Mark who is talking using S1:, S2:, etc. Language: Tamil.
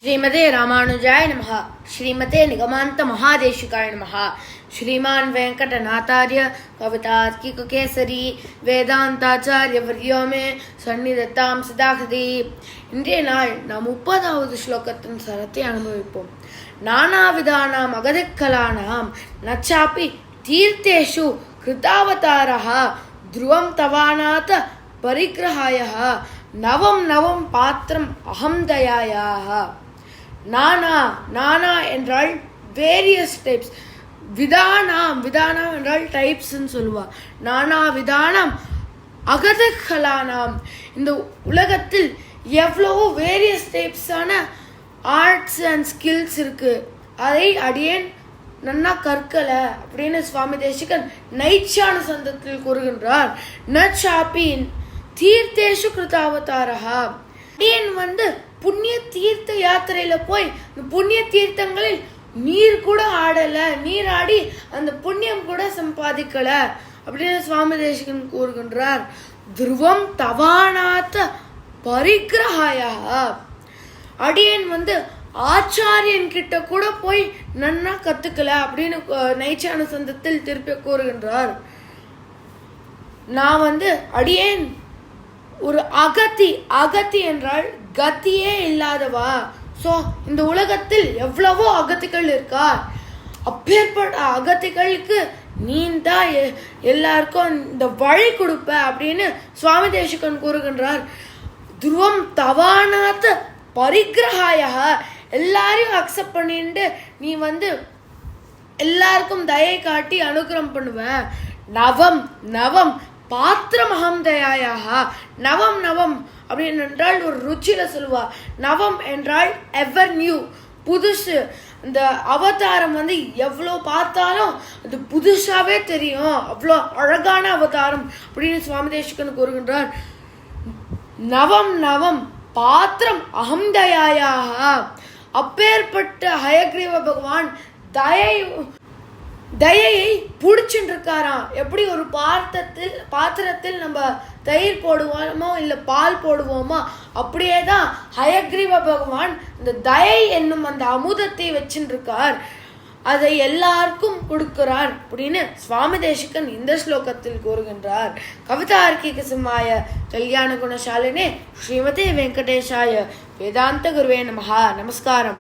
S1: श्रीमते रामानुजाय नमः। श्रीमते निगमान्त महादेशिकाय नमः। श्रीमान वेंकटनाथार्य कवितार्किककेसरी वेदांताचार्य वर्यो में सन्निधत्तां सदाहृदि। இன்றைய நாள் நாம் 30வது ஸ்லோகத்தின் சரத்தை அனுபவிப்போம். நானாவிதானாம் அகதிக்கலானாம் நச்சாபி தீர்த்தேஷு கிருதாவதாரः த்ருவம் தவாநாத பரிக்ரஹாயः நவம் நவம் பாத்திரம் அகம் தயாயாः. நானா என்றால் வேரியஸ் டைப்ஸ், விதானம் என்றால் டைப்ஸ்ன்னு சொல்லுவா. நானா விதானம் அகதகலானாம், இந்த உலகத்தில் எவ்வளவோ வேரியஸ் டைப்ஸான ஆர்ட்ஸ் அண்ட் ஸ்கில்ஸ் இருக்கு, அதை அடியேன் நன்னா கற்கல அப்படின்னு சுவாமி தேசிகன் நைச்சான சந்தத்தில் கூறுகின்றார். நச்சாப்பின் தீர்த்தேஷு கிருதாவதாரஹா, அடியேன் புண்ணிய தீர்த்த யாத்திரையில போய் புண்ணிய தீர்த்தங்களில் நீர் கூட ஆடல, நீராடி அந்த புண்ணியம் கூட சம்பாதிக்கல அப்படின்னு சுவாமி தேசிகன் கூறுகின்றார். துருவம் தவாநாத பரிக்ரஹாயா, அடியேன் ஆச்சாரியன் கிட்ட கூட போய் நன்னா கத்துக்கல அப்படின்னு நைச்சான சந்தத்தில் திருப்பி கூறுகின்றார். நான் அடியேன் ஒரு அகத்தி என்றால் கத்தியே இல்லாதவா. ஸோ இந்த உலகத்தில் எவ்வளவோ அகத்திகள் இருக்கா, அப்பேற்பட்ட அகத்திகளுக்கு நீ தான் எல்லாருக்கும் இந்த வழி கொடுப்ப அப்படின்னு சுவாமி தேசிகன் கூறுகின்றார். துருவம் தவாநாத பரிக்ரஹாயா, எல்லாரையும் அக்செப்ட் பண்ணிட்டு நீ எல்லாருக்கும் தயை காட்டி அனுகிரகம் பண்ணுவ. நவம் நவம் பாத்திரம் அகம் தயாயாக, நவம் அப்படின்னு என்றால் ஒரு ருச்சியில சொல்லுவா. நவம் என்றால் எவர் நியூ, புதுசு. இந்த அவதாரம் எவ்வளோ பார்த்தாலும் அது புதுசாவே தெரியும், அவ்வளோ அழகான அவதாரம் அப்படின்னு சுவாமி தேசிகன் கூறுகின்றார். நவம் பாத்திரம் அகம் தயாயாக, அப்பேற்பட்ட ஹயக்ரீவ பகவான் தயையை புடிச்சுட்டு இருக்காராம். எப்படி ஒரு பாத்திரத்தில் நம்ம தயிர் போடுவோமோ இல்ல பால் போடுவோமோ, அப்படியேதான் ஹயக்ரீவ பகவான் இந்த தயை என்னும் அந்த அமுதத்தை வச்சுட்டு இருக்கார், அதை எல்லாருக்கும் கொடுக்கிறார் அப்படின்னு சுவாமி தேசிகன் இந்த ஸ்லோகத்தில் கூறுகின்றார். கவிதார்க்கிக சிம்மாய கல்யாண குணசாலினே ஸ்ரீமதே வெங்கடேஷாய வேதாந்த குருவே நமஹ. நமஸ்காரம்.